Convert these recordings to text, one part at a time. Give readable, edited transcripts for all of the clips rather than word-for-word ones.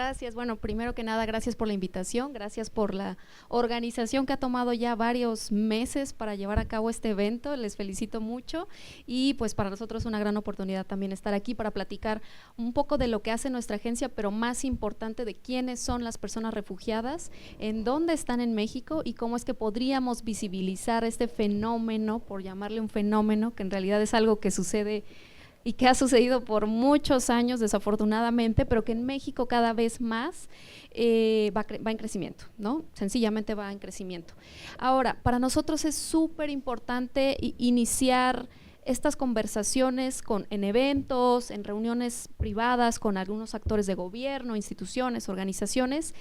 gracias. Bueno, primero que nada, gracias por la invitación, gracias por la organización que ha tomado ya varios meses para llevar a cabo este evento, les felicito mucho y pues para nosotros es una gran oportunidad también estar aquí para platicar un poco de lo que hace nuestra agencia, pero más importante de quiénes son las personas refugiadas, en dónde están en México y cómo es que podríamos visibilizar este fenómeno, por llamarle un fenómeno, que en realidad es algo que sucede y que ha sucedido por muchos años desafortunadamente, pero que en México cada vez más va en crecimiento, ¿no? Sencillamente va en crecimiento. Ahora, para nosotros es súper importante iniciar estas conversaciones en eventos, en reuniones privadas con algunos actores de gobierno, instituciones, organizaciones,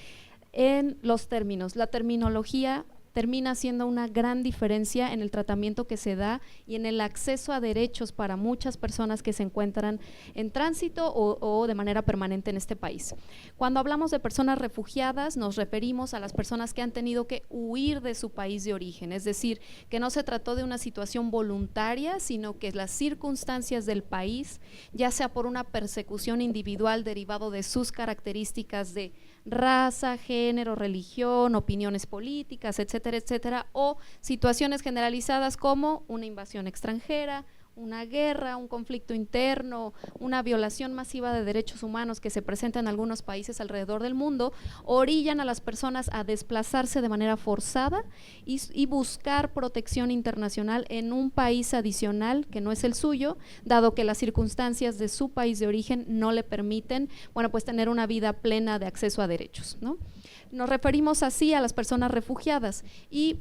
en los términos, la terminología termina siendo una gran diferencia en el tratamiento que se da y en el acceso a derechos para muchas personas que se encuentran en tránsito o de manera permanente en este país. Cuando hablamos de personas refugiadas, nos referimos a las personas que han tenido que huir de su país de origen, es decir, que no se trató de una situación voluntaria, sino que las circunstancias del país, ya sea por una persecución individual derivado de sus características de raza, género, religión, opiniones políticas, etcétera, etcétera, o situaciones generalizadas como una invasión extranjera, una guerra, un conflicto interno, una violación masiva de derechos humanos que se presenta en algunos países alrededor del mundo, orillan a las personas a desplazarse de manera forzada y buscar protección internacional en un país adicional que no es el suyo, dado que las circunstancias de su país de origen no le permiten, bueno, pues tener una vida plena de acceso a derechos, ¿no? Nos referimos así a las personas refugiadas y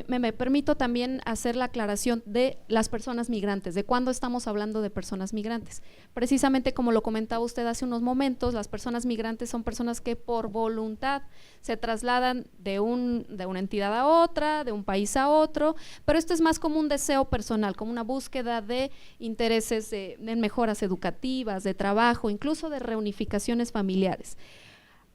me permito también hacer la aclaración de las personas migrantes, de cuándo estamos hablando de personas migrantes. Precisamente como lo comentaba usted hace unos momentos, las personas migrantes son personas que por voluntad se trasladan de una entidad a otra, de un país a otro, pero esto es más como un deseo personal, como una búsqueda de intereses en mejoras educativas, de trabajo, incluso de reunificaciones familiares.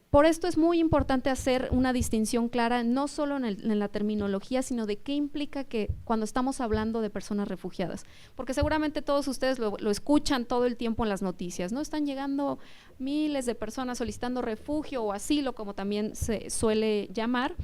Por esto es muy importante hacer una distinción clara, no solo en la terminología, sino de qué implica que cuando estamos hablando de personas refugiadas, porque seguramente todos ustedes lo escuchan todo el tiempo en las noticias, ¿no? Están llegando miles de personas solicitando refugio o asilo, como también se suele llamar,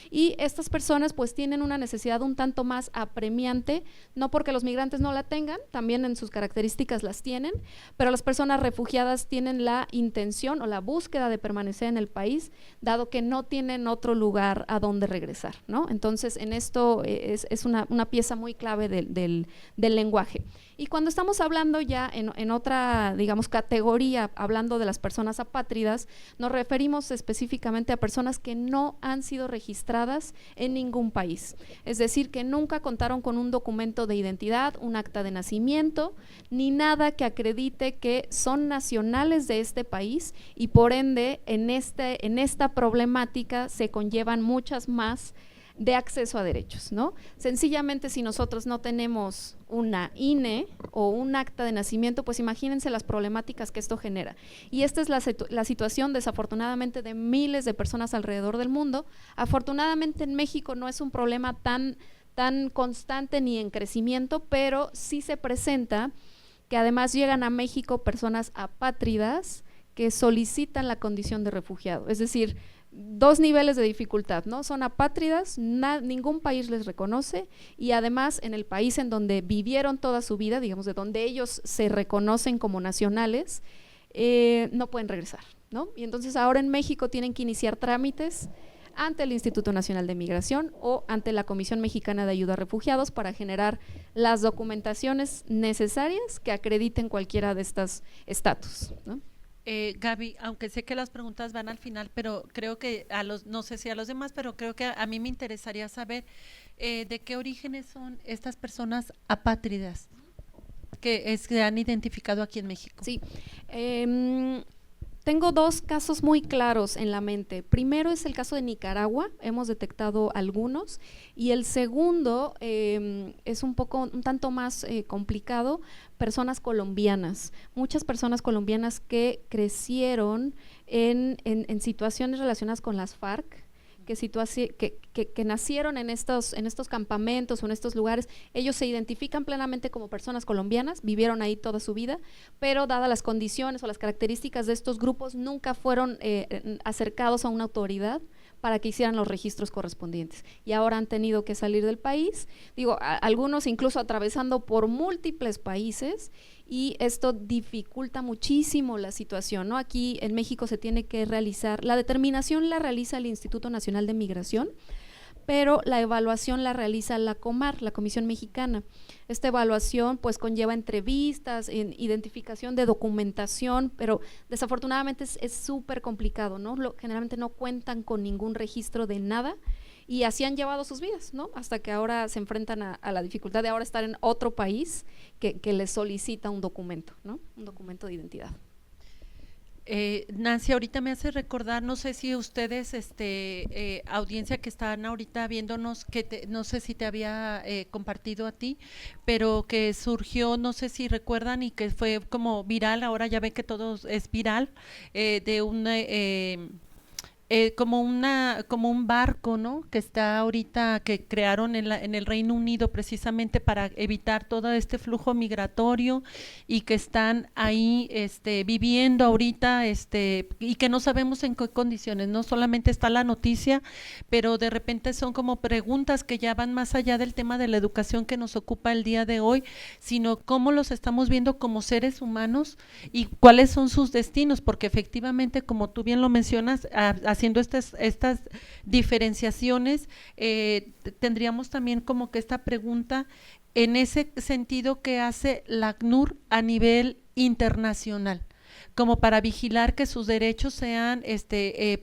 y estas personas pues tienen una necesidad un tanto más apremiante, no porque los migrantes no la tengan, también en sus características las tienen, pero las personas refugiadas tienen la intención o la búsqueda de permanecer en el país, dado que no tienen otro lugar a donde regresar, ¿no? Entonces, en esto es una pieza muy clave del lenguaje. Y cuando estamos hablando ya en otra, digamos, categoría, hablando de las personas apátridas, nos referimos específicamente a personas que no han sido registradas en ningún país, es decir, que nunca contaron con un documento de identidad, un acta de nacimiento, ni nada que acredite que son nacionales de este país y por ende en esta problemática se conllevan muchas más de acceso a derechos, ¿no? Sencillamente si nosotros no tenemos una INE o un acta de nacimiento, pues imagínense las problemáticas que esto genera. Y esta es la situación desafortunadamente de miles de personas alrededor del mundo. Afortunadamente en México no es un problema tan constante ni en crecimiento, pero sí se presenta que además llegan a México personas apátridas que solicitan la condición de refugiado, es decir, dos niveles de dificultad, ¿no? Son apátridas, ningún país les reconoce y además en el país en donde vivieron toda su vida, digamos, de donde ellos se reconocen como nacionales, no pueden regresar, ¿no? Y entonces ahora en México tienen que iniciar trámites ante el Instituto Nacional de Migración o ante la Comisión Mexicana de Ayuda a Refugiados para generar las documentaciones necesarias que acrediten cualquiera de estos estatus, ¿no? Gaby, aunque sé que las preguntas van al final, pero creo que no sé si a los demás, pero creo que a mí me interesaría saber de qué orígenes son estas personas apátridas que se han identificado aquí en México. Sí, tengo dos casos muy claros en la mente. Primero es el caso de Nicaragua, hemos detectado algunos, y el segundo es un tanto más complicado, personas colombianas, muchas personas colombianas que crecieron en situaciones relacionadas con las FARC, que nacieron en estos campamentos o en estos lugares, ellos se identifican plenamente como personas colombianas, vivieron ahí toda su vida, pero dadas las condiciones o las características de estos grupos, nunca fueron acercados a una autoridad para que hicieran los registros correspondientes y ahora han tenido que salir del país, digo, algunos incluso atravesando por múltiples países, y esto dificulta muchísimo la situación, ¿no? Aquí en México se tiene que realizar, la determinación la realiza el Instituto Nacional de Migración, pero la evaluación la realiza la COMAR, la Comisión Mexicana. Esta evaluación pues conlleva entrevistas, identificación de documentación, pero desafortunadamente es súper complicado, ¿no? Generalmente no cuentan con ningún registro de nada y así han llevado sus vidas, ¿no? Hasta que ahora se enfrentan a la dificultad de ahora estar en otro país que les solicita un documento, ¿no? Un documento de identidad. Nancy, ahorita me hace recordar, no sé si ustedes, audiencia que están ahorita viéndonos, no sé si te había compartido a ti, pero que surgió, no sé si recuerdan, y que fue como viral, ahora ya ven que todo es viral, de una… como un barco, ¿no? Que está ahorita, que crearon en el Reino Unido precisamente para evitar todo este flujo migratorio, y que están ahí viviendo ahorita y que no sabemos en qué condiciones, no solamente está la noticia, pero de repente son como preguntas que ya van más allá del tema de la educación que nos ocupa el día de hoy, sino cómo los estamos viendo como seres humanos y cuáles son sus destinos, porque efectivamente, como tú bien lo mencionas, haciendo estas diferenciaciones, tendríamos también como que esta pregunta en ese sentido que hace la ACNUR a nivel internacional, como para vigilar que sus derechos sean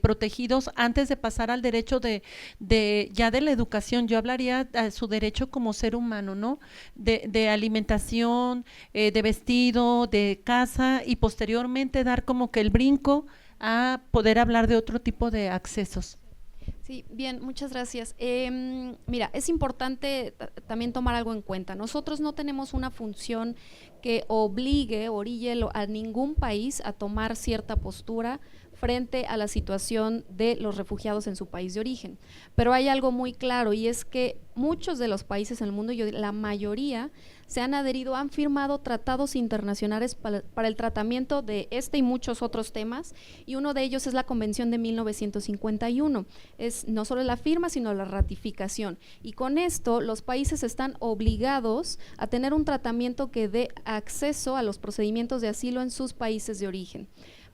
protegidos antes de pasar al derecho de la educación. Yo hablaría de su derecho como ser humano, ¿no? De alimentación, de vestido, de casa, y posteriormente dar como que el brinco a poder hablar de otro tipo de accesos. Sí, bien, muchas gracias. Mira, es importante también tomar algo en cuenta. Nosotros no tenemos una función que obligue, orille a ningún país a tomar cierta postura frente a la situación de los refugiados en su país de origen. Pero hay algo muy claro, y es que muchos de los países en el mundo, la mayoría, se han adherido, han firmado tratados internacionales para el tratamiento de y muchos otros temas, y uno de ellos es la Convención de 1951. Es no solo la firma, sino la ratificación, y con esto los países están obligados a tener un tratamiento que dé acceso a los procedimientos de asilo en sus países de origen.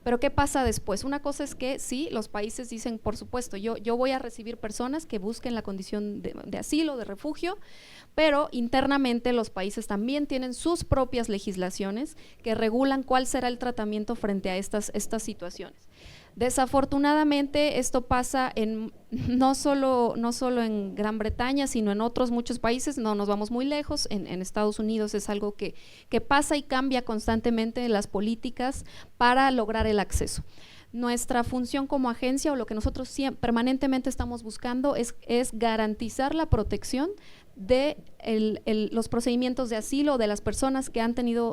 Pero ¿qué pasa después? Una cosa es que sí, los países dicen, por supuesto, yo voy a recibir personas que busquen la condición de asilo, de refugio, pero internamente los países también tienen sus propias legislaciones que regulan cuál será el tratamiento frente a estas situaciones. Desafortunadamente esto pasa no solo en Gran Bretaña, sino en otros muchos países. No nos vamos muy lejos, en Estados Unidos es algo que pasa y cambia constantemente las políticas para lograr el acceso. Nuestra función como agencia, o lo que nosotros permanentemente estamos buscando, es garantizar la protección de los procedimientos de asilo de las personas que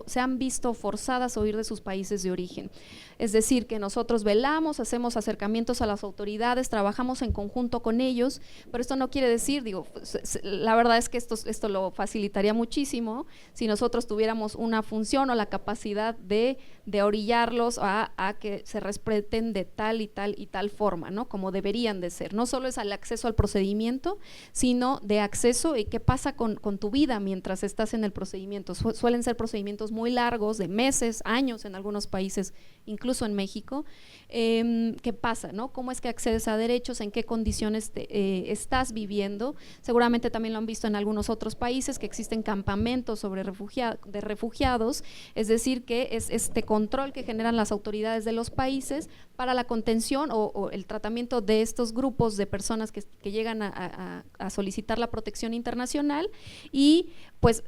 se han visto forzadas a huir de sus países de origen. Es decir, que nosotros velamos, hacemos acercamientos a las autoridades, trabajamos en conjunto con ellos, pero esto no quiere decir, la verdad es que esto lo facilitaría muchísimo si nosotros tuviéramos una función o la capacidad de orillarlos a que se respeten de tal y tal forma, ¿no? Como deberían de ser. No solo es el acceso al procedimiento, sino de acceso y qué pasa con tu vida mientras estás en el procedimiento. Suelen ser procedimientos muy largos, de meses, años en algunos países, incluso en México. ¿Qué pasa, no? ¿Cómo es que accedes a derechos? ¿En qué condiciones estás viviendo? Seguramente también lo han visto en algunos otros países, que existen campamentos de refugiados, es decir, que es este control que generan las autoridades de los países para la contención o el tratamiento de estos grupos de personas que llegan a solicitar la protección internacional, y pues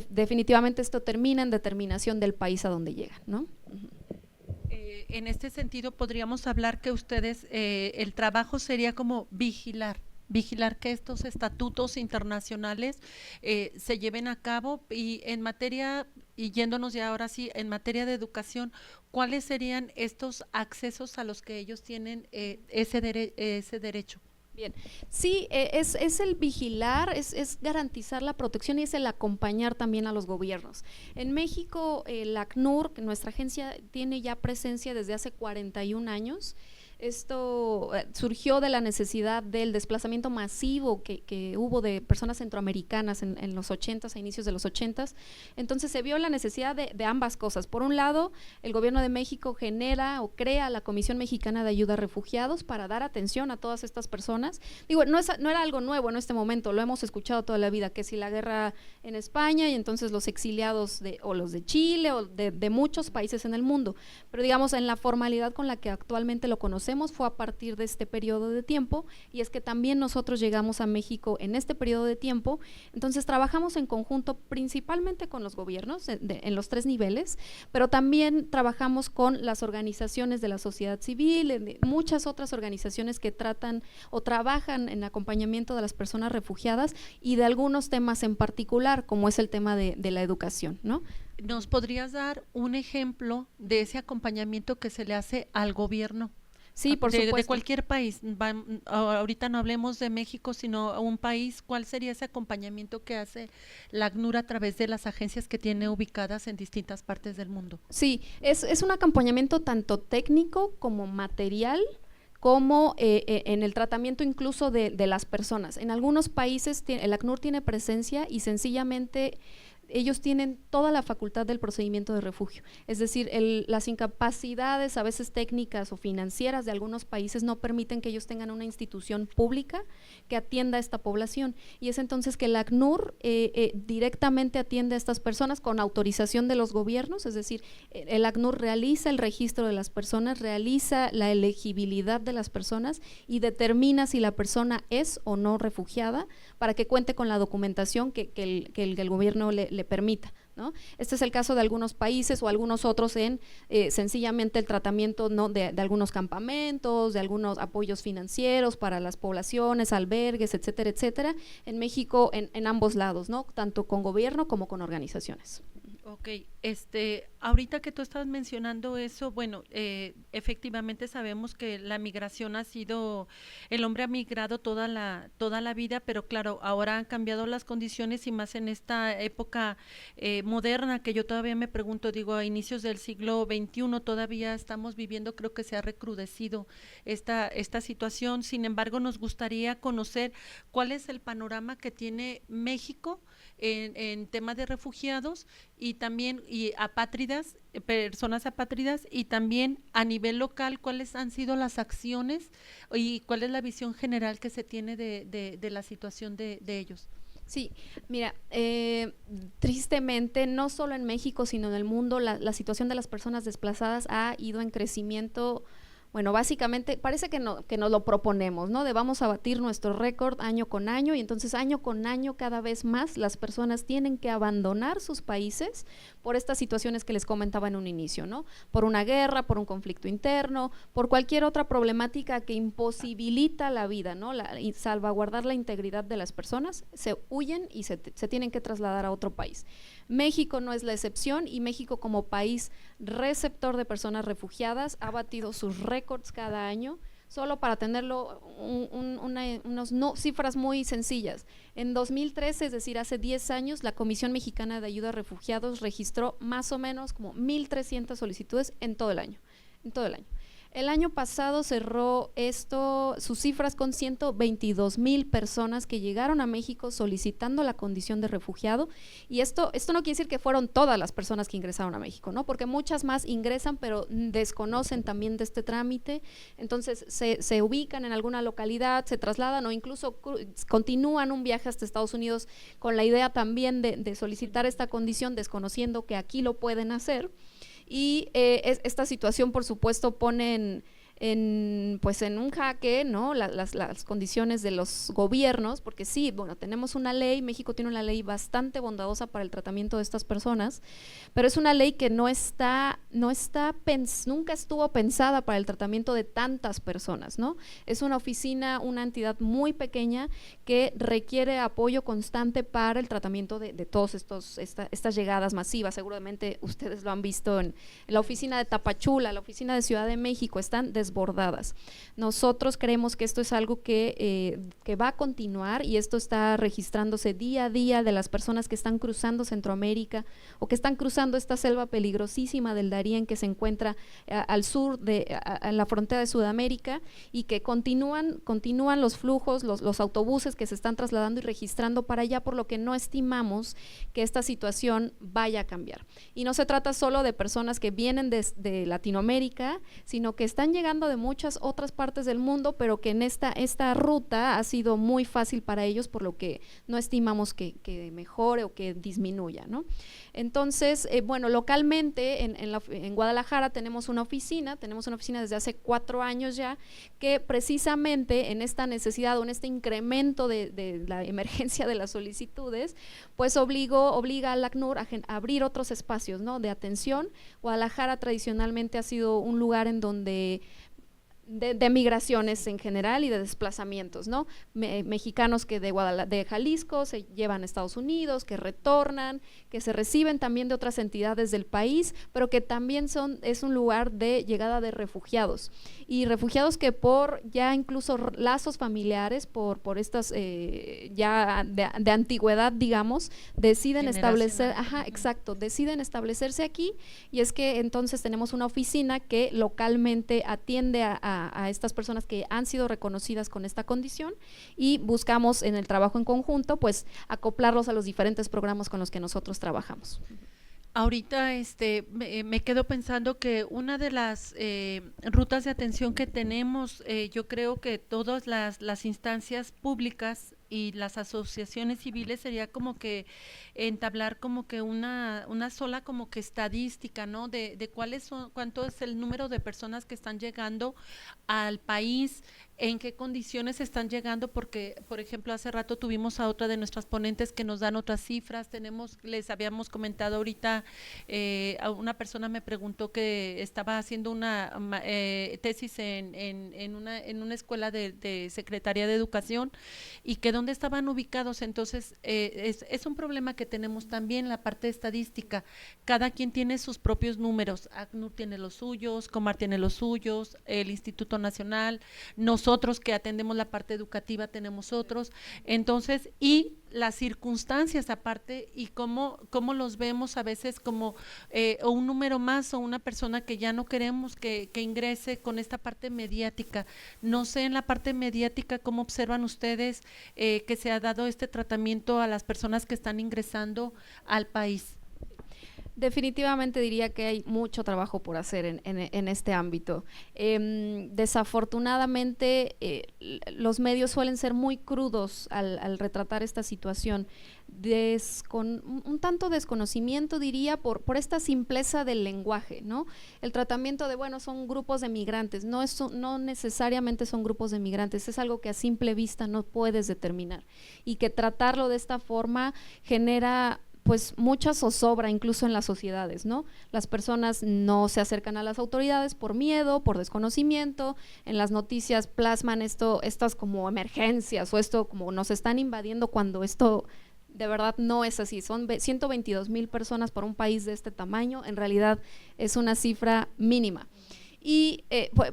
definitivamente esto termina en determinación del país a donde llegan, ¿no? En este sentido podríamos hablar que ustedes, el trabajo sería como vigilar que estos estatutos internacionales se lleven a cabo, y en materia, y yéndonos ya ahora sí, en materia de educación, ¿cuáles serían estos accesos a los que ellos tienen ese derecho? Bien, sí, es el vigilar, es garantizar la protección y es el acompañar también a los gobiernos. En México, la ACNUR, que nuestra agencia tiene ya presencia desde hace 41 años. Esto surgió de la necesidad del desplazamiento masivo que hubo de personas centroamericanas en los 80s, a inicios de los 80s. Entonces se vio la necesidad de ambas cosas. Por un lado, el gobierno de México genera o crea la Comisión Mexicana de Ayuda a Refugiados para dar atención a todas estas personas. Digo, no era algo nuevo en este momento, lo hemos escuchado toda la vida, que si la guerra en España y entonces los exiliados o los de Chile o de muchos países en el mundo. Pero digamos, en la formalidad con la que actualmente lo conocemos, fue a partir de este periodo de tiempo, y es que también nosotros llegamos a México en este periodo de tiempo. Entonces trabajamos en conjunto principalmente con los gobiernos en los 3 niveles, pero también trabajamos con las organizaciones de la sociedad civil, muchas otras organizaciones que tratan o trabajan en acompañamiento de las personas refugiadas y de algunos temas en particular, como es el tema de la educación, ¿no? ¿Nos podrías dar un ejemplo de ese acompañamiento que se le hace al gobierno? Sí, por supuesto. De cualquier país. Ahorita no hablemos de México, sino un país. ¿Cuál sería ese acompañamiento que hace la ACNUR a través de las agencias que tiene ubicadas en distintas partes del mundo? Sí, es un acompañamiento tanto técnico como material, como en el tratamiento incluso de las personas. En algunos países el ACNUR tiene presencia y sencillamente ellos tienen toda la facultad del procedimiento de refugio, es decir, las incapacidades a veces técnicas o financieras de algunos países no permiten que ellos tengan una institución pública que atienda a esta población, y es entonces que el ACNUR directamente atiende a estas personas con autorización de los gobiernos, es decir, el ACNUR realiza el registro de las personas, realiza la elegibilidad de las personas y determina si la persona es o no refugiada para que cuente con la documentación que el gobierno le permita, ¿no? Este es el caso de algunos países o algunos otros en sencillamente el tratamiento, ¿no?, de algunos campamentos, de algunos apoyos financieros para las poblaciones, albergues, etcétera, etcétera. En México en ambos lados, ¿no?, tanto con gobierno como con organizaciones. Ok, ahorita que tú estabas mencionando eso, bueno, efectivamente sabemos que la migración ha sido, el hombre ha migrado toda la vida, pero claro, ahora han cambiado las condiciones y más en esta época moderna, que yo todavía me pregunto, digo, a inicios del siglo XXI todavía estamos viviendo, creo que se ha recrudecido esta situación. Sin embargo, nos gustaría conocer cuál es el panorama que tiene México en tema de refugiados y también apátridas, personas apátridas, y también a nivel local, cuáles han sido las acciones y cuál es la visión general que se tiene de la situación de ellos. Sí, mira, tristemente, no solo en México, sino en el mundo, la situación de las personas desplazadas ha ido en crecimiento. Bueno, básicamente parece que nos lo proponemos, ¿no? De vamos a batir nuestro récord año con año, y entonces año con año cada vez más las personas tienen que abandonar sus países por estas situaciones que les comentaba en un inicio, ¿no? Por una guerra, por un conflicto interno, por cualquier otra problemática que imposibilita la vida, ¿no? Y salvaguardar la integridad de las personas, se huyen y se tienen que trasladar a otro país. México no es la excepción, y México como país receptor de personas refugiadas ha batido sus récords cada año. Solo para tenerlo, unas cifras muy sencillas. En 2013, es decir, hace 10 años, la Comisión Mexicana de Ayuda a Refugiados registró más o menos como 1,300 solicitudes en todo el año. El año pasado cerró sus cifras con 122,000 personas que llegaron a México solicitando la condición de refugiado, y esto no quiere decir que fueron todas las personas que ingresaron a México, ¿no? Porque muchas más ingresan pero desconocen también de este trámite, entonces se ubican en alguna localidad, se trasladan o incluso continúan un viaje hasta Estados Unidos con la idea también de solicitar esta condición, desconociendo que aquí lo pueden hacer. Y esta situación, por supuesto, pone pues en un jaque, ¿no?, las condiciones de los gobiernos, porque sí, bueno, tenemos una ley, México tiene una ley bastante bondadosa para el tratamiento de estas personas, pero es una ley que nunca estuvo pensada para el tratamiento de tantas personas, ¿no? Es una una entidad muy pequeña que requiere apoyo constante para el tratamiento de todos estas llegadas masivas. Seguramente ustedes lo han visto en la oficina de Tapachula, la oficina de Ciudad de México, están desbordadas desbordadas. Nosotros creemos que esto es algo que va a continuar, y esto está registrándose día a día de las personas que están cruzando Centroamérica o que están cruzando esta selva peligrosísima del Darién, que se encuentra al sur en la frontera de Sudamérica, y que continúan los flujos, los autobuses que se están trasladando y registrando para allá, por lo que no estimamos que esta situación vaya a cambiar. Y no se trata solo de personas que vienen de Latinoamérica, sino que están llegando de muchas otras partes del mundo, pero que en esta ruta ha sido muy fácil para ellos, por lo que no estimamos que mejore o que disminuya, ¿no? Entonces, bueno, localmente en Guadalajara tenemos una oficina desde hace 4 años ya, que precisamente en esta necesidad o en este incremento de la emergencia de las solicitudes, pues obliga al ACNUR a abrir otros espacios, ¿no?, de atención. Guadalajara tradicionalmente ha sido un lugar en donde de migraciones en general y de desplazamientos, ¿no? Mexicanos que de Jalisco se llevan a Estados Unidos, que retornan, que se reciben también de otras entidades del país, pero que también es un lugar de llegada de refugiados, y refugiados que por ya incluso lazos familiares, por estas ya de antigüedad, digamos, deciden deciden establecerse aquí. Y es que entonces tenemos una oficina que localmente atiende a estas personas que han sido reconocidas con esta condición, y buscamos en el trabajo en conjunto pues acoplarlos a los diferentes programas con los que nosotros trabajamos. Ahorita me quedo pensando que una de las rutas de atención que tenemos, yo creo que todas las instancias públicas y las asociaciones civiles sería como que entablar como que una sola como que estadística, ¿no? De cuánto es el número de personas que están llegando al país, en qué condiciones están llegando, porque, por ejemplo, hace rato tuvimos a otra de nuestras ponentes que nos dan otras cifras. Les habíamos comentado ahorita, a una persona me preguntó que estaba haciendo una tesis en una escuela de Secretaría de Educación, y que dónde estaban ubicados. Entonces, es un problema que tenemos también, la parte estadística. Cada quien tiene sus propios números. ACNUR tiene los suyos, Comar tiene los suyos, el Instituto Nacional, nosotros que atendemos la parte educativa tenemos otros. Entonces, y las circunstancias aparte, y cómo los vemos a veces como o un número más, o una persona que ya no queremos que ingrese con esta parte mediática. No sé, en la parte mediática, ¿cómo observan ustedes que se ha dado este tratamiento a las personas que están ingresando al país? Definitivamente diría que hay mucho trabajo por hacer en este ámbito. Desafortunadamente, los medios suelen ser muy crudos al retratar esta situación, con un tanto desconocimiento, diría, por esta simpleza del lenguaje, ¿no? El tratamiento de, bueno, son grupos de migrantes, no necesariamente son grupos de migrantes, es algo que a simple vista no puedes determinar, y que tratarlo de esta forma genera pues mucha zozobra incluso en las sociedades, ¿no? Las personas no se acercan a las autoridades por miedo, por desconocimiento. En las noticias plasman estas como emergencias, o esto como nos están invadiendo, cuando esto de verdad no es así. Son 122,000 personas para un país de este tamaño, en realidad es una cifra mínima. Y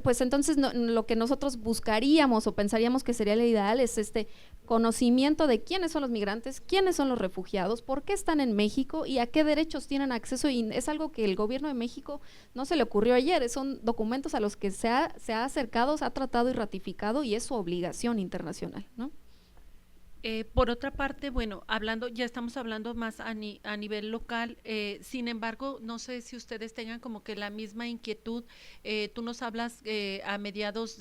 pues entonces lo que nosotros buscaríamos o pensaríamos que sería lo ideal es este conocimiento de quiénes son los migrantes, quiénes son los refugiados, por qué están en México y a qué derechos tienen acceso. Y es algo que el gobierno de México no se le ocurrió ayer, son documentos a los que se ha acercado, se ha tratado y ratificado, y es su obligación internacional, ¿no? Por otra parte, bueno, ya estamos hablando más a nivel local. Sin embargo, no sé si ustedes tengan como que la misma inquietud. Tú nos hablas a mediados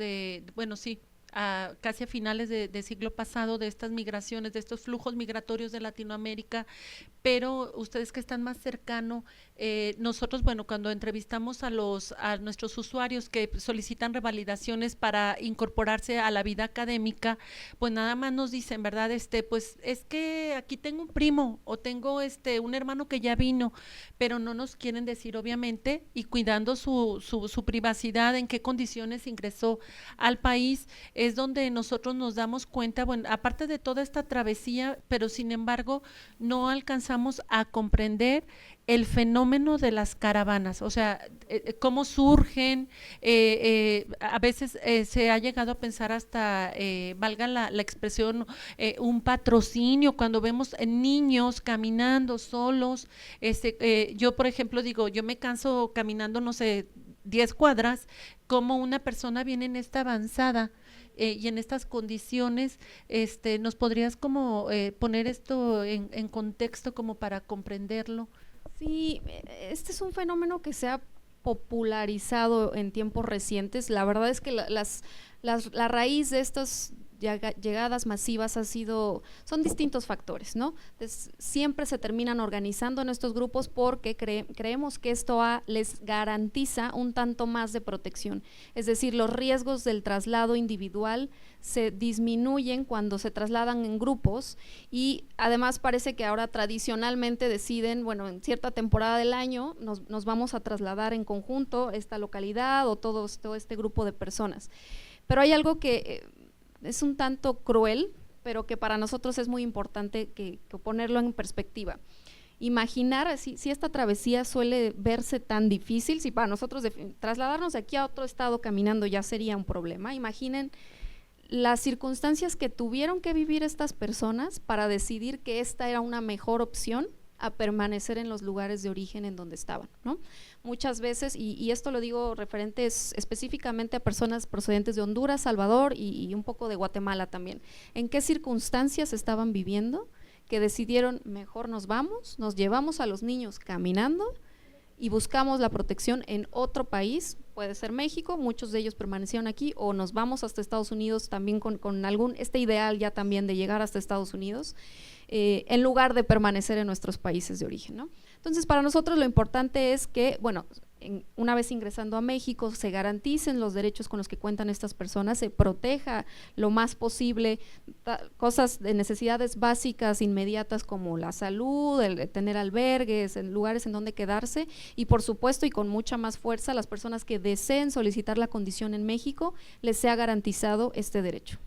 casi a finales de siglo pasado, de estas migraciones, de estos flujos migratorios de Latinoamérica, pero ustedes que están más cercano, nosotros, bueno, cuando entrevistamos a nuestros usuarios que solicitan revalidaciones para incorporarse a la vida académica, pues nada más nos dicen, ¿verdad? Pues es que aquí tengo un primo, o tengo un hermano que ya vino, pero no nos quieren decir, obviamente, y cuidando su privacidad, en qué condiciones ingresó al país. es donde nosotros nos damos cuenta, bueno, aparte de toda esta travesía, pero sin embargo no alcanzamos a comprender el fenómeno de las caravanas, o sea, cómo surgen, a veces se ha llegado a pensar hasta, valga la expresión, un patrocinio, cuando vemos niños caminando solos, yo por ejemplo digo, yo me canso caminando, no sé, 10 cuadras, como una persona viene en esta avanzada, y en estas condiciones, ¿nos podrías como poner esto en contexto como para comprenderlo? Sí, este es un fenómeno que se ha popularizado en tiempos recientes. La verdad es que la raíz de estas llegadas masivas son distintos factores, ¿no? Entonces, siempre se terminan organizando en estos grupos porque creemos que esto les garantiza un tanto más de protección, es decir, los riesgos del traslado individual se disminuyen cuando se trasladan en grupos, y además parece que ahora tradicionalmente deciden, bueno, en cierta temporada del año nos vamos a trasladar en conjunto esta localidad o todo este grupo de personas. Pero hay algo que es un tanto cruel, pero que para nosotros es muy importante que ponerlo en perspectiva. Imaginar si esta travesía suele verse tan difícil, si para nosotros trasladarnos de aquí a otro estado caminando ya sería un problema. Imaginen las circunstancias que tuvieron que vivir estas personas para decidir que esta era una mejor opción a permanecer en los lugares de origen en donde estaban, ¿no? Muchas veces, y esto lo digo referentes específicamente a personas procedentes de Honduras, Salvador y un poco de Guatemala también, ¿en qué circunstancias estaban viviendo que decidieron mejor nos vamos, nos llevamos a los niños caminando y buscamos la protección en otro país? Puede ser México, muchos de ellos permanecieron aquí, o nos vamos hasta Estados Unidos también con este ideal ya también de llegar hasta Estados Unidos, en lugar de permanecer en nuestros países de origen, ¿no? Entonces, para nosotros lo importante es que, bueno, una vez ingresando a México, se garanticen los derechos con los que cuentan estas personas, se proteja lo más posible cosas de necesidades básicas inmediatas como la salud, el tener albergues, lugares en donde quedarse, y por supuesto, y con mucha más fuerza, las personas que deseen solicitar la condición en México, les sea garantizado este derecho.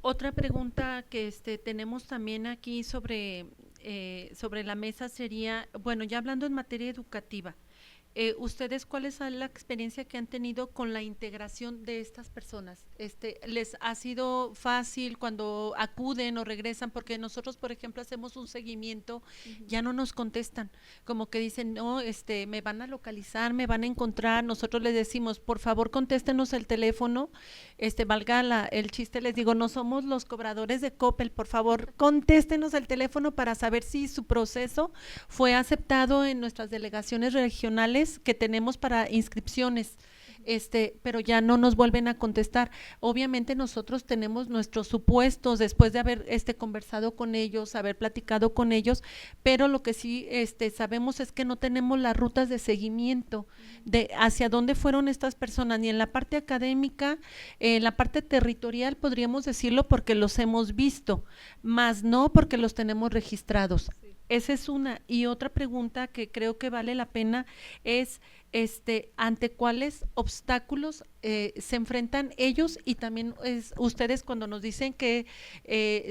Otra pregunta que tenemos también aquí sobre la mesa sería, bueno, ya hablando en materia educativa, ¿ustedes cuál es la experiencia que han tenido con la integración de estas personas? ¿Les ha sido fácil cuando acuden o regresan? Porque nosotros, por ejemplo, hacemos un seguimiento, ya no nos contestan, como que dicen, no, me van a localizar, me van a encontrar. Nosotros les decimos, por favor, contéstenos el teléfono, valga el chiste, les digo, no somos los cobradores de Coppel, por favor, contéstenos el teléfono para saber si su proceso fue aceptado en nuestras delegaciones regionales que tenemos para inscripciones, pero ya no nos vuelven a contestar. Obviamente nosotros tenemos nuestros supuestos después de haber conversado con ellos, haber platicado con ellos, pero lo que sí sabemos es que no tenemos las rutas de seguimiento de hacia dónde fueron estas personas, ni en la parte académica, en la parte territorial podríamos decirlo porque los hemos visto, más no porque los tenemos registrados. Esa es una. Y otra pregunta que creo que vale la pena es, ¿ante cuáles obstáculos se enfrentan ellos? Y también ustedes cuando nos dicen que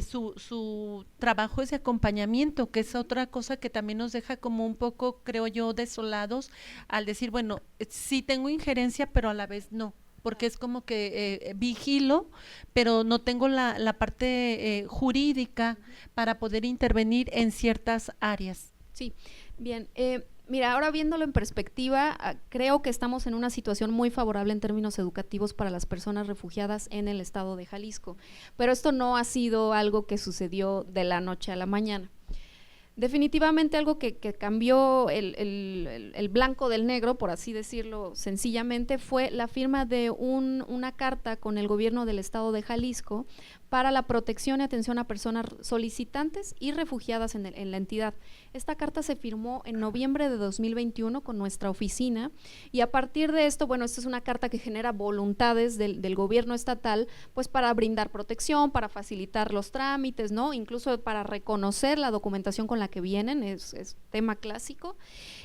su trabajo es de acompañamiento, que es otra cosa que también nos deja como un poco, creo yo, desolados, al decir, bueno, sí tengo injerencia, pero a la vez no, porque es como que vigilo, pero no tengo la parte jurídica para poder intervenir en ciertas áreas. Sí, bien. Mira, ahora viéndolo en perspectiva, creo que estamos en una situación muy favorable en términos educativos para las personas refugiadas en el estado de Jalisco, pero esto no ha sido algo que sucedió de la noche a la mañana. Definitivamente algo que cambió el blanco del negro, por así decirlo sencillamente, fue la firma de una carta con el gobierno del estado de Jalisco para la protección y atención a personas solicitantes y refugiadas en la entidad. Esta carta se firmó en noviembre de 2021 con nuestra oficina, y a partir de esto, bueno, esta es una carta que genera voluntades del gobierno estatal, pues para brindar protección, para facilitar los trámites, ¿no? Incluso para reconocer la documentación con la la que vienen, es tema clásico,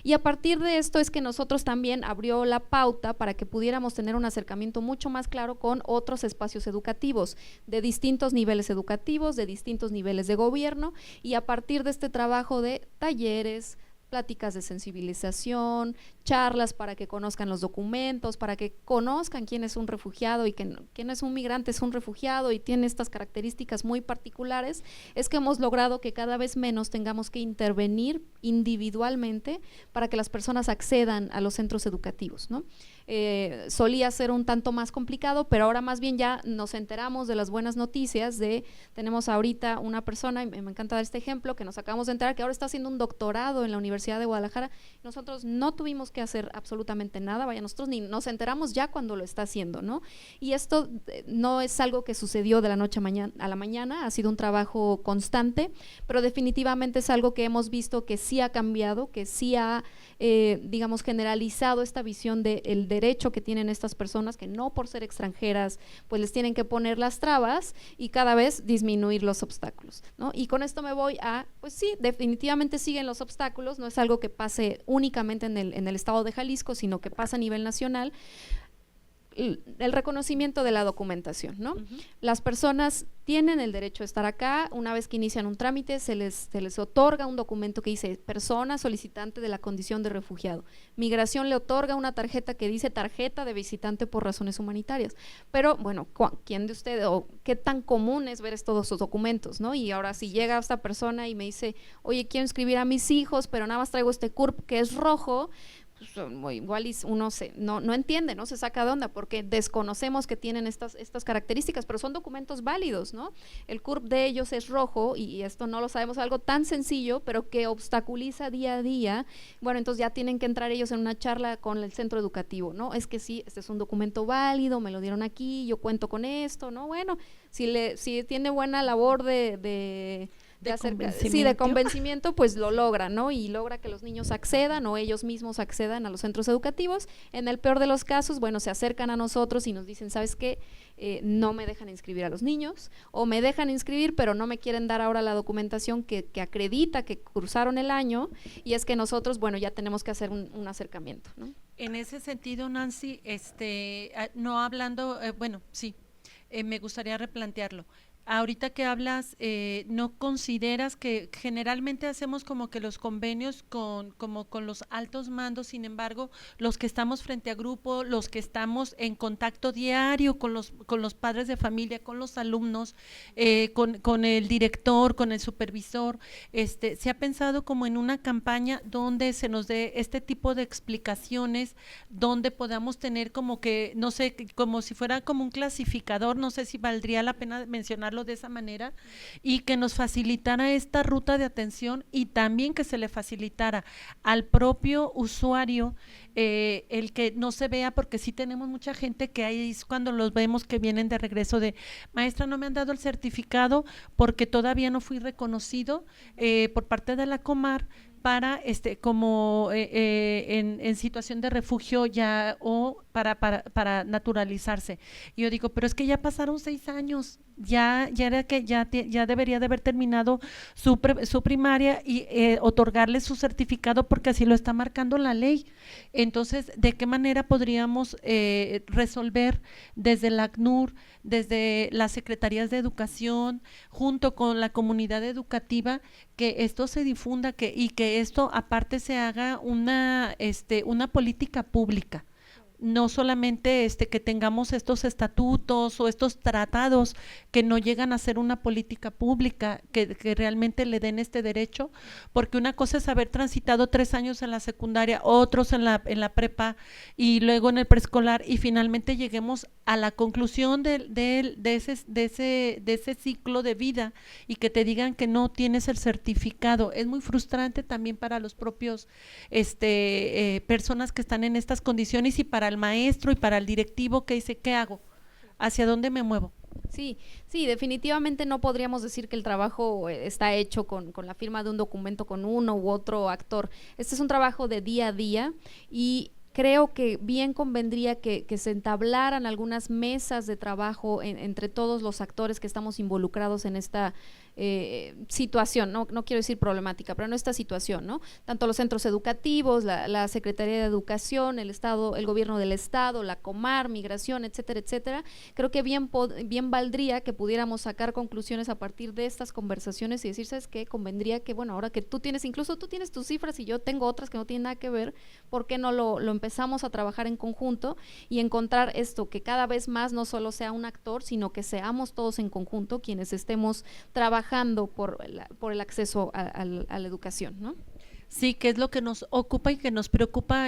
y a partir de esto es que nosotros también abrió la pauta para que pudiéramos tener un acercamiento mucho más claro con otros espacios educativos, de distintos niveles educativos, de distintos niveles de gobierno, y a partir de este trabajo de talleres, pláticas de sensibilización, charlas para que conozcan los documentos, para que conozcan quién es un refugiado y quién es un migrante, es un refugiado y tiene estas características muy particulares, es que hemos logrado que cada vez menos tengamos que intervenir individualmente para que las personas accedan a los centros educativos, ¿no? Solía ser un tanto más complicado, pero ahora más bien ya nos enteramos de las buenas noticias tenemos ahorita una persona, y me encanta dar este ejemplo, que nos acabamos de enterar que ahora está haciendo un doctorado en la Universidad de Guadalajara. Nosotros no tuvimos que hacer absolutamente nada, vaya, nosotros ni nos enteramos ya cuando lo está haciendo, ¿no? Y esto no es algo que sucedió de la noche a la mañana, ha sido un trabajo constante, pero definitivamente es algo que hemos visto que sí ha cambiado, que sí ha, digamos, generalizado esta visión del derecho que tienen estas personas, que no por ser extranjeras pues les tienen que poner las trabas y cada vez disminuir los obstáculos, ¿no? Y con esto me voy a, pues sí, definitivamente siguen los obstáculos, no es algo que pase únicamente en el estado de Jalisco, sino que pasa a nivel nacional. El reconocimiento de la documentación, ¿no? Las personas tienen el derecho de estar acá, una vez que inician un trámite se les otorga un documento que dice persona solicitante de la condición de refugiado. Migración le otorga una tarjeta que dice tarjeta de visitante por razones humanitarias, pero bueno, ¿quién de ustedes o qué tan común es ver todos esos documentos, ¿no? Y ahora si llega esta persona y me dice, oye, quiero inscribir a mis hijos, pero nada más traigo este CURP que es rojo, pues, igual uno no entiende, no se saca de onda porque desconocemos que tienen estas características, pero son documentos válidos, ¿no? El CURP de ellos es rojo y esto no lo sabemos, algo tan sencillo, pero que obstaculiza día a día. Bueno, entonces ya tienen que entrar ellos en una charla con el centro educativo, ¿no? Es que sí, este es un documento válido, me lo dieron aquí, yo cuento con esto, ¿no? Bueno, si tiene buena labor de convencimiento, pues lo logra, ¿no? Y logra que los niños accedan o ellos mismos accedan a los centros educativos. En el peor de los casos, bueno, se acercan a nosotros y nos dicen, ¿sabes qué? No me dejan inscribir a los niños, o me dejan inscribir, pero no me quieren dar ahora la documentación que acredita que cursaron el año, y es que nosotros, bueno, ya tenemos que hacer un acercamiento, ¿no? En ese sentido, Nancy, no hablando, bueno, sí, me gustaría replantearlo. Ahorita que hablas, ¿no consideras que generalmente hacemos como que los convenios como con los altos mandos, sin embargo, los que estamos frente a grupo, los que estamos en contacto diario con los padres de familia, con los alumnos, con el director, con el supervisor, se ha pensado como en una campaña donde se nos dé este tipo de explicaciones, donde podamos tener como que, no sé, como si fuera como un clasificador, no sé si valdría la pena mencionarlo de esa manera, y que nos facilitara esta ruta de atención y también que se le facilitara al propio usuario el que no se vea, porque sí tenemos mucha gente que ahí es cuando los vemos que vienen de regreso de, maestra, no me han dado el certificado porque todavía no fui reconocido por parte de la Comar para como en situación de refugio ya o para naturalizarse. Y yo digo, pero es que ya pasaron 6 años, ya era que ya debería de haber terminado su primaria y otorgarle su certificado porque así lo está marcando la ley. Entonces, ¿de qué manera podríamos resolver desde la ACNUR, desde las secretarías de educación, junto con la comunidad educativa, que esto se difunda y que esto aparte se haga una política pública? No solamente que tengamos estos estatutos o estos tratados que no llegan a ser una política pública que realmente le den este derecho, porque una cosa es haber transitado 3 años en la secundaria, otros en la prepa y luego en el preescolar, y finalmente lleguemos a la conclusión de ese ciclo de vida y que te digan que no tienes el certificado. Es muy frustrante también para los propios personas que están en estas condiciones y para el maestro y para el directivo que dice, ¿qué hago? ¿Hacia dónde me muevo? Sí, definitivamente no podríamos decir que el trabajo está hecho con la firma de un documento con uno u otro actor. Este es un trabajo de día a día y creo que bien convendría que se entablaran algunas mesas de trabajo entre todos los actores que estamos involucrados en esta situación, no quiero decir problemática, pero en esta situación, ¿no? Tanto los centros educativos, la Secretaría de Educación, el Estado, el gobierno del Estado, la Comar, Migración, etcétera, etcétera. Creo que bien valdría que pudiéramos sacar conclusiones a partir de estas conversaciones y decir, ¿sabes qué? Convendría que, bueno, ahora que incluso tú tienes tus cifras y yo tengo otras que no tienen nada que ver, ¿por qué no lo empezamos a trabajar en conjunto y encontrar esto, que cada vez más no solo sea un actor, sino que seamos todos en conjunto quienes estemos trabajando por el acceso a la educación, ¿no? Sí, que es lo que nos ocupa y que nos preocupa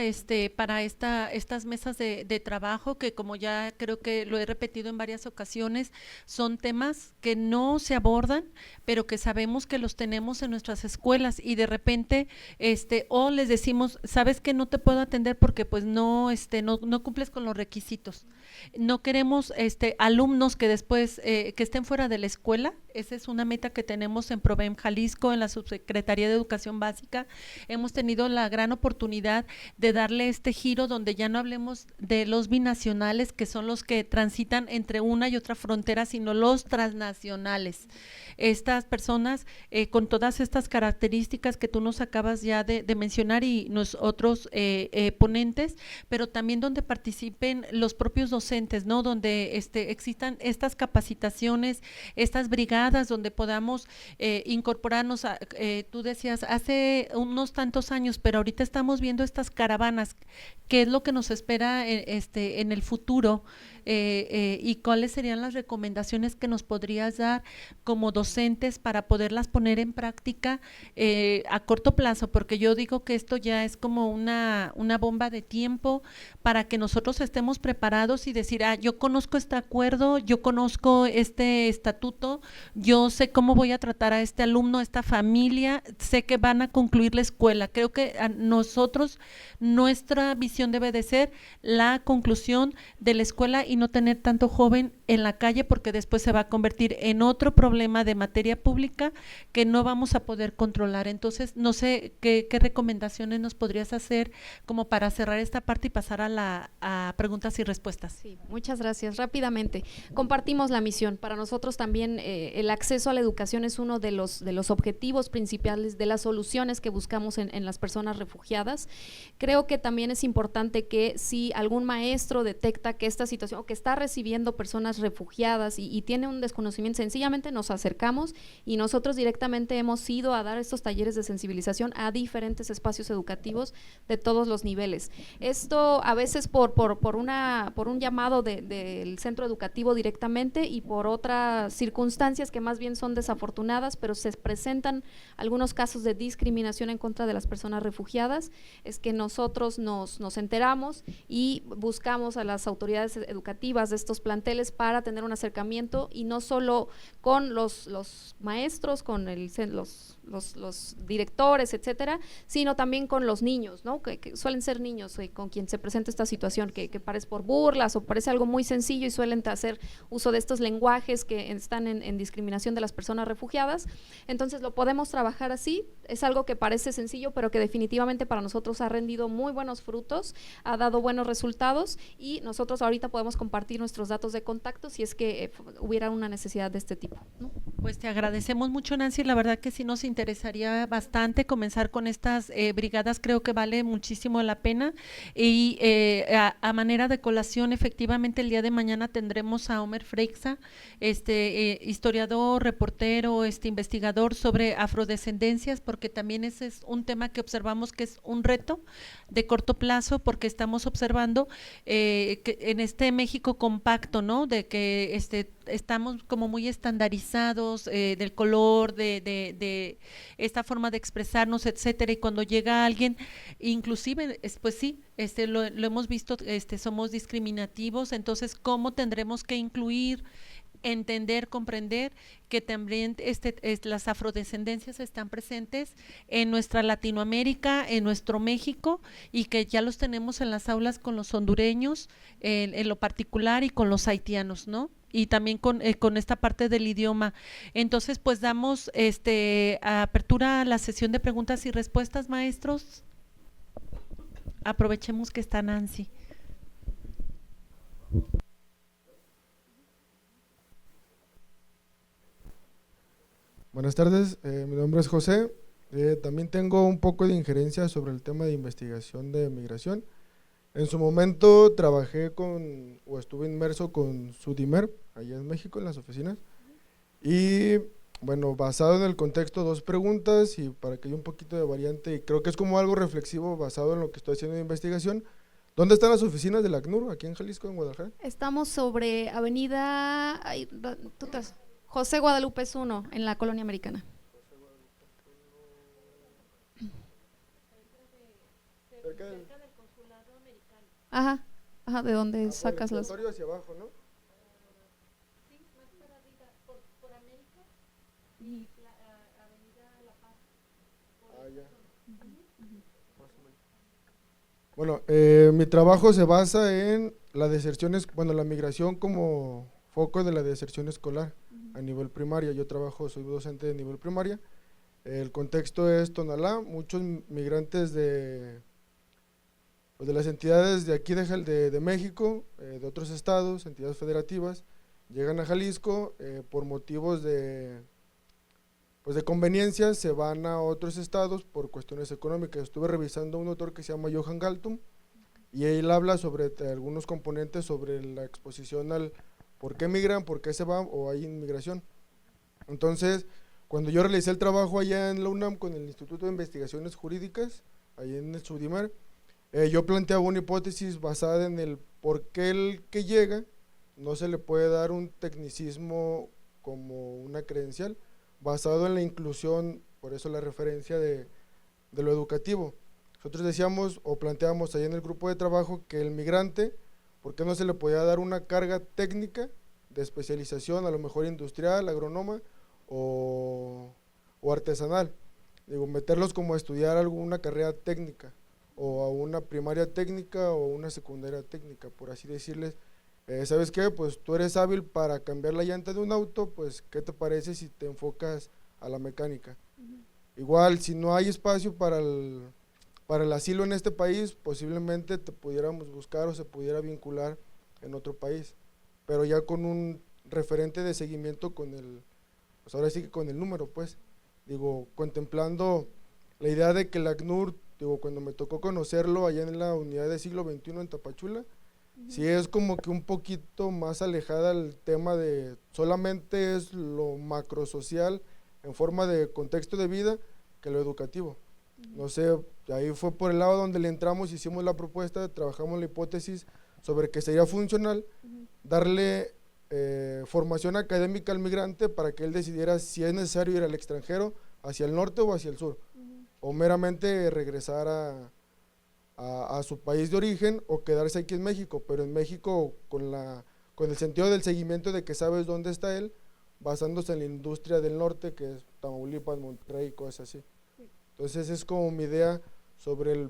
para estas mesas de trabajo, que como ya creo que lo he repetido en varias ocasiones, son temas que no se abordan, pero que sabemos que los tenemos en nuestras escuelas y de repente o les decimos, sabes que no te puedo atender porque pues no cumples con los requisitos. No queremos alumnos que después que estén fuera de la escuela. Esa es una meta que tenemos en Provem Jalisco, en la Subsecretaría de Educación Básica. Hemos tenido la gran oportunidad de darle este giro donde ya no hablemos de los binacionales, que son los que transitan entre una y otra frontera, sino los transnacionales. Estas personas con todas estas características que tú nos acabas ya de mencionar y nosotros ponentes, pero también donde participen los propios docentes, ¿no? Donde existan estas capacitaciones, estas brigadas donde podamos incorporarnos tú decías hace unos tantos años, pero ahorita estamos viendo estas caravanas, qué es lo que nos espera en el futuro, y cuáles serían las recomendaciones que nos podrías dar como docentes para poderlas poner en práctica a corto plazo, porque yo digo que esto ya es como una bomba de tiempo para que nosotros estemos preparados y decir, yo conozco este acuerdo, yo conozco este estatuto, yo sé cómo voy a tratar a este alumno, a esta familia, sé que van a concluir la escuela. Creo que a nosotros, nuestra visión debe de ser la conclusión de la escuela y no tener tanto joven en la calle, porque después se va a convertir en otro problema de materia pública que no vamos a poder controlar. Entonces, no sé qué recomendaciones nos podrías hacer como para cerrar esta parte y pasar a preguntas y respuestas. Sí, muchas gracias. Rápidamente, compartimos la misión. Para nosotros también el acceso a la educación es uno de los objetivos principales, de las soluciones que buscamos en las personas refugiadas. Creo que también es importante que si algún maestro detecta que esta situación o que está recibiendo personas refugiadas y tiene un desconocimiento, sencillamente nos acercamos y nosotros directamente hemos ido a dar estos talleres de sensibilización a diferentes espacios educativos de todos los niveles. Esto a veces por un llamado del centro educativo directamente y por otras circunstancias que más bien son desafortunadas, pero se presentan algunos casos de discriminación en contra de las personas refugiadas, es que nosotros nos enteramos y buscamos a las autoridades educativas de estos planteles para tener un acercamiento y no solo con los maestros, con los directores, etcétera, sino también con los niños, ¿no? Que suelen ser niños con quien se presenta esta situación, que parece por burlas o parece algo muy sencillo y suelen hacer uso de estos lenguajes que están en discriminación de las personas refugiadas. Entonces lo podemos trabajar así, es algo que parece sencillo, pero que definitivamente para nosotros ha rendido muy buenos frutos, ha dado buenos resultados y nosotros ahorita podemos compartir nuestros datos de contacto si es que hubiera una necesidad de este tipo, ¿no? Pues te agradecemos mucho, Nancy, la verdad que sí nos interesaría bastante comenzar con estas brigadas, creo que vale muchísimo la pena y a manera de colación, efectivamente el día de mañana tendremos a Omer Freixa, historiador, reportero, investigador sobre afrodescendencias, porque también ese es un tema que observamos que es un reto de corto plazo, porque estamos observando que en este México compacto, ¿no? De que estamos como muy estandarizados del color, de esta forma de expresarnos, etcétera, y cuando llega alguien, inclusive, pues sí, lo hemos visto, somos discriminativos, entonces, ¿cómo tendremos que incluir, entender, comprender que también las afrodescendencias están presentes en nuestra Latinoamérica, en nuestro México, y que ya los tenemos en las aulas con los hondureños, en lo particular, y con los haitianos, ¿no? Y también con esta parte del idioma. Entonces, pues damos apertura a la sesión de preguntas y respuestas, maestros. aprovechemos que está Nancy. Buenas tardes, mi nombre es José. También tengo un poco de injerencia sobre el tema de investigación de migración. En su momento trabajé o estuve inmerso con Sudimer, allá en México, en las oficinas. Y bueno, basado en el contexto, dos preguntas y para que haya un poquito de variante, y creo que es como algo reflexivo basado en lo que estoy haciendo de investigación. ¿Dónde están las oficinas del ACNUR, aquí en Jalisco, en Guadalajara? Estamos sobre Avenida José Guadalupe 1, en la Colonia Americana. Cerca del consulado americano. Ajá, ajá, de dónde sacas las… hacia abajo, ¿no? Sí, más para arriba, por América y Avenida La Paz. Ya. Bueno, mi trabajo se basa en la deserción, bueno, la migración como foco de la deserción escolar a nivel primaria. Yo soy docente de nivel primaria. El contexto es Tonalá, muchos migrantes pues de las entidades de aquí de México, de otros estados, entidades federativas, llegan a Jalisco por motivos pues de conveniencia, se van a otros estados por cuestiones económicas. Estuve revisando un autor que se llama Johan Galtung y él habla sobre algunos componentes sobre la exposición al por qué migran, por qué se van o hay inmigración. Entonces, cuando yo realicé el trabajo allá en la UNAM con el Instituto de Investigaciones Jurídicas, allá en el Sudimer, yo planteaba una hipótesis basada en el por qué el que llega no se le puede dar un tecnicismo como una credencial, basado en la inclusión, por eso la referencia de lo educativo. Nosotros decíamos o planteamos ahí en el grupo de trabajo que el migrante, ¿por qué no se le podía dar una carga técnica de especialización, a lo mejor industrial, agrónoma o artesanal? Digo, meterlos como a estudiar alguna carrera técnica, o a una primaria técnica o una secundaria técnica, por así decirles, ¿sabes qué? Pues tú eres hábil para cambiar la llanta de un auto, pues ¿qué te parece si te enfocas a la mecánica? Igual, si no hay espacio para el asilo en este país, posiblemente te pudiéramos buscar o se pudiera vincular en otro país, pero ya con un referente de seguimiento pues ahora sí que con el número, pues, digo, contemplando la idea de que el ACNUR, digo, cuando me tocó conocerlo allá en la unidad de siglo XXI en Tapachula, sí es como que un poquito más alejada el tema de solamente es lo macrosocial en forma de contexto de vida que lo educativo. No sé, ahí fue por el lado donde le entramos, hicimos la propuesta, trabajamos la hipótesis sobre que sería funcional darle formación académica al migrante para que él decidiera si es necesario ir al extranjero, hacia el norte o hacia el sur, o meramente regresar a su país de origen o quedarse aquí en México, pero en México con el sentido del seguimiento de que sabes dónde está él, basándose en la industria del norte, que es Tamaulipas, Monterrey, cosas así. Entonces es como mi idea sobre el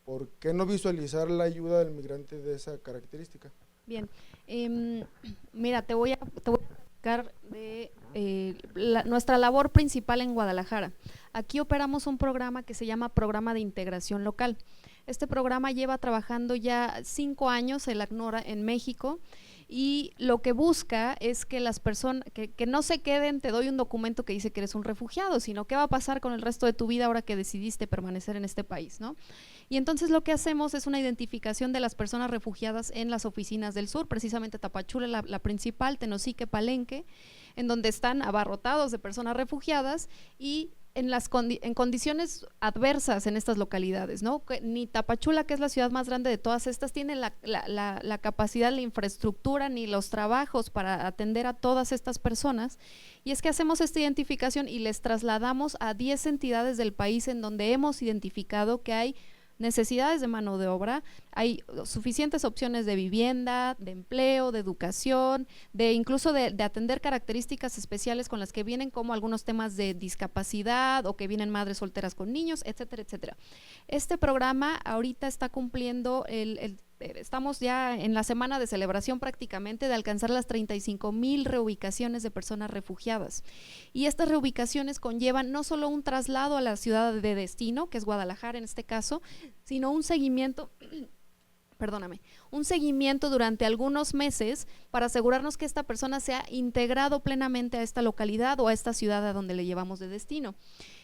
por qué no visualizar la ayuda del migrante de esa característica. Bien, mira, te voy a platicar de nuestra labor principal en Guadalajara. Aquí operamos un programa que se llama Programa de Integración Local. Este programa lleva trabajando ya 5 años el ACNUR en México y lo que busca es que las personas, que no se queden, te doy un documento que dice que eres un refugiado, sino qué va a pasar con el resto de tu vida ahora que decidiste permanecer en este país, ¿no? Y entonces lo que hacemos es una identificación de las personas refugiadas en las oficinas del sur, precisamente Tapachula, la principal, Tenosique, Palenque, en donde están abarrotados de personas refugiadas y en condiciones adversas en estas localidades, ¿no? Ni Tapachula, que es la ciudad más grande de todas estas, tiene la capacidad, la infraestructura ni los trabajos para atender a todas estas personas, y es que hacemos esta identificación y les trasladamos a 10 entidades del país en donde hemos identificado que hay necesidades de mano de obra, hay suficientes opciones de vivienda, de empleo, de educación, incluso de atender características especiales con las que vienen, como algunos temas de discapacidad o que vienen madres solteras con niños, etcétera, etcétera. Este programa ahorita está cumpliendo estamos ya en la semana de celebración prácticamente de alcanzar las 35,000 reubicaciones de personas refugiadas. Y estas reubicaciones conllevan no solo un traslado a la ciudad de destino, que es Guadalajara en este caso, sino un seguimiento un seguimiento durante algunos meses para asegurarnos que esta persona sea integrado plenamente a esta localidad o a esta ciudad a donde le llevamos de destino.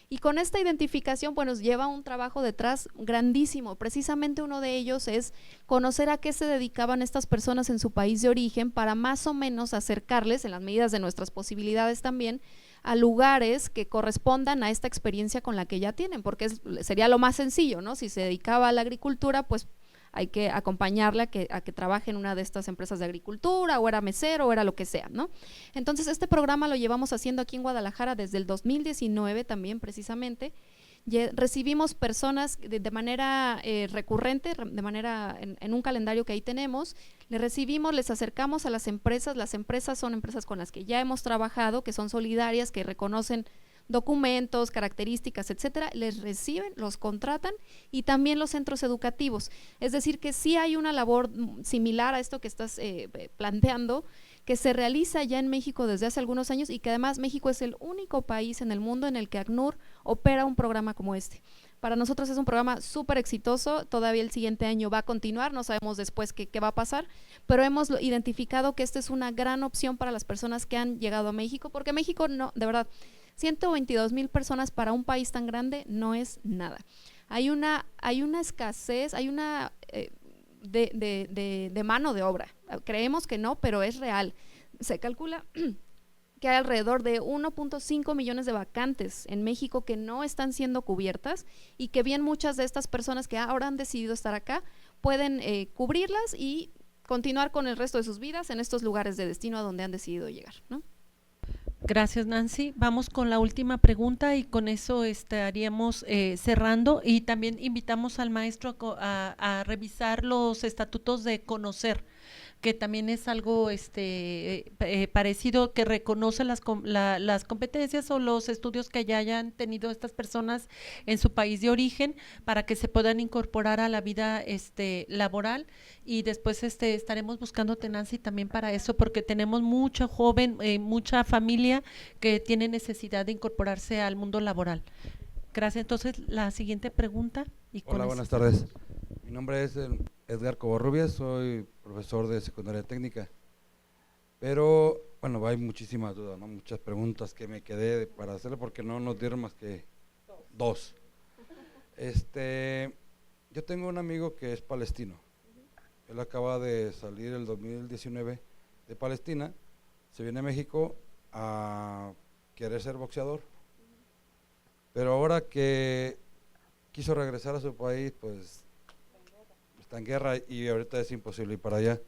Y con esta identificación, pues nos lleva un trabajo detrás grandísimo. Precisamente uno de ellos es conocer a qué se dedicaban estas personas en su país de origen para más o menos acercarles, en las medidas de nuestras posibilidades también, a lugares que correspondan a esta experiencia con la que ya tienen, porque sería lo más sencillo, ¿no? Si se dedicaba a la agricultura, pues hay que acompañarle a que trabaje en una de estas empresas de agricultura, o era mesero, o era lo que sea, ¿no? Entonces este programa lo llevamos haciendo aquí en Guadalajara desde el 2019 también precisamente. Recibimos personas de manera recurrente, de manera en un calendario que ahí tenemos, les recibimos, les acercamos a las empresas son empresas con las que ya hemos trabajado, que son solidarias, que reconocen documentos, características, etcétera, les reciben, los contratan, y también los centros educativos. Es decir, que sí hay una labor similar a esto que estás planteando, que se realiza ya en México desde hace algunos años, y que además México es el único país en el mundo en el que ACNUR opera un programa como este. Para nosotros es un programa súper exitoso, todavía el siguiente año va a continuar, no sabemos después qué va a pasar, pero hemos identificado que esta es una gran opción para las personas que han llegado a México, porque México, no, de verdad, 122,000 personas para un país tan grande no es nada. Hay una escasez, hay una de mano de obra. Creemos que no, pero es real. Se calcula que hay alrededor de 1.5 millones de vacantes en México que no están siendo cubiertas, y que bien muchas de estas personas que ahora han decidido estar acá pueden cubrirlas y continuar con el resto de sus vidas en estos lugares de destino a donde han decidido llegar, ¿no? Gracias, Nancy. Vamos con la última pregunta y con eso estaríamos cerrando, y también invitamos al maestro a revisar los estatutos de Conocer, que también es algo parecido, que reconoce las competencias o los estudios que ya hayan tenido estas personas en su país de origen, para que se puedan incorporar a la vida laboral. Y después estaremos buscándote, Nancy, también para eso, porque tenemos mucho joven, mucha familia que tiene necesidad de incorporarse al mundo laboral. Gracias. Entonces, la siguiente pregunta. Hola, buenas tardes. Mi nombre es Edgar Covarrubias, soy profesor de secundaria técnica, pero bueno, hay muchísimas dudas, ¿no? Muchas preguntas que me quedé para hacerle, porque no nos dieron más que dos. Yo tengo un amigo que es palestino. Él acaba de salir el 2019 de Palestina, se viene a México a querer ser boxeador, pero ahora que quiso regresar a su país, pues está en guerra y ahorita es imposible ir para allá.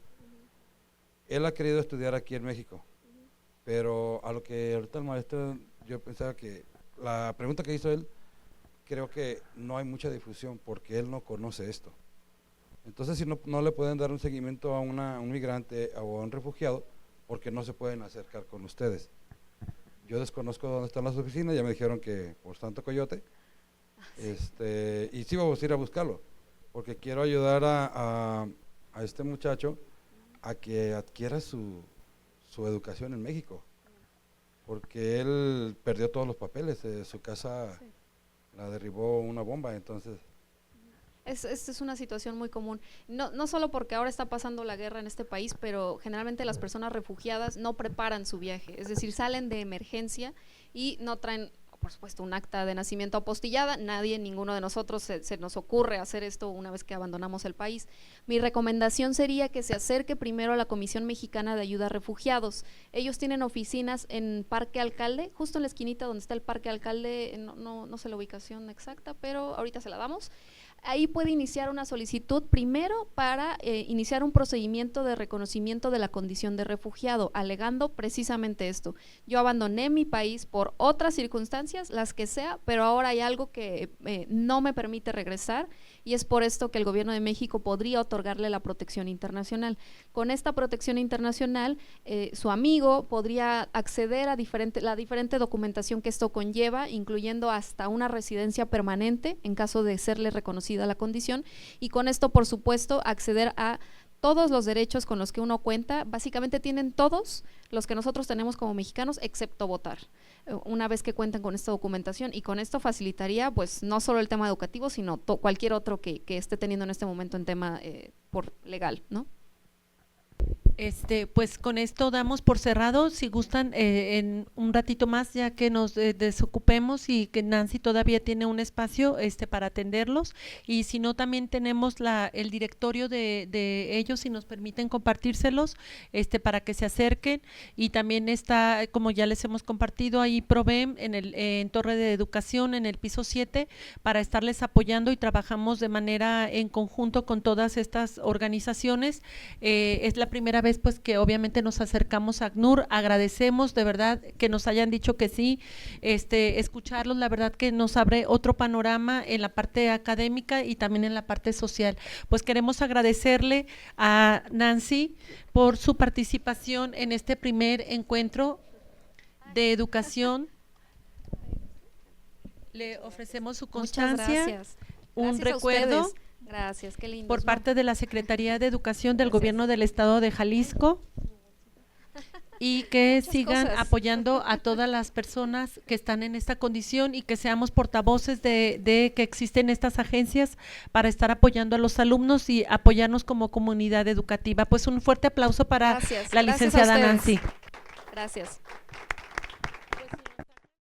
Él ha querido estudiar aquí en México, pero a lo que ahorita el maestro, yo pensaba que la pregunta que hizo él, creo que no hay mucha difusión porque él no conoce esto. Entonces, si no le pueden dar un seguimiento a un migrante o a un refugiado, porque no se pueden acercar con ustedes. Yo desconozco dónde están las oficinas, ya me dijeron que por Santo Coyote, y sí vamos a ir a buscarlo, porque quiero ayudar a este muchacho a que adquiera su educación en México, porque él perdió todos los papeles, su casa la derribó una bomba, entonces… Esta es una situación muy común, no solo porque ahora está pasando la guerra en este país, pero generalmente las personas refugiadas no preparan su viaje, es decir, salen de emergencia y no traen, por supuesto, un acta de nacimiento apostillada. Ninguno de nosotros se nos ocurre hacer esto una vez que abandonamos el país. Mi recomendación sería que se acerque primero a la Comisión Mexicana de Ayuda a Refugiados. Ellos tienen oficinas en Parque Alcalde, justo en la esquinita donde está el Parque Alcalde, no sé la ubicación exacta, pero ahorita se la damos. Ahí puede iniciar una solicitud primero para iniciar un procedimiento de reconocimiento de la condición de refugiado, alegando precisamente esto: yo abandoné mi país por otras circunstancias, las que sea, pero ahora hay algo que no me permite regresar, y es por esto que el gobierno de México podría otorgarle la protección internacional. Con esta protección internacional, su amigo podría acceder a la diferente documentación que esto conlleva, incluyendo hasta una residencia permanente en caso de serle reconocida la condición, y con esto, por supuesto, acceder a todos los derechos con los que uno cuenta. Básicamente tienen todos los que nosotros tenemos como mexicanos, excepto votar, una vez que cuentan con esta documentación, y con esto facilitaría pues no solo el tema educativo, sino cualquier otro que esté teniendo en este momento en tema por legal, ¿no? Pues con esto damos por cerrado. Si gustan, en un ratito más, ya que nos desocupemos y que Nancy todavía tiene un espacio para atenderlos, y si no, también tenemos el directorio de ellos, si nos permiten compartírselos, para que se acerquen, y también está, como ya les hemos compartido, ahí Provem en Torre de Educación, en el piso 7, para estarles apoyando, y trabajamos de manera en conjunto con todas estas organizaciones. Es la primera vez pues que obviamente nos acercamos a ACNUR. Agradecemos de verdad que nos hayan dicho que sí, escucharlos, la verdad que nos abre otro panorama en la parte académica y también en la parte social. Pues queremos agradecerle a Nancy por su participación en este primer encuentro de educación. Le ofrecemos su constancia. Muchas gracias. Un Gracias a recuerdo. ustedes. Gracias, qué lindo. Por parte de la Secretaría de Educación del Gobierno del Estado de Jalisco, y que Muchas sigan cosas. apoyando a todas las personas que están en esta condición, y que seamos portavoces de que existen estas agencias para estar apoyando a los alumnos y apoyarnos como comunidad educativa. Pues un fuerte aplauso para Gracias. la Gracias a licenciada ustedes. Nancy. Gracias.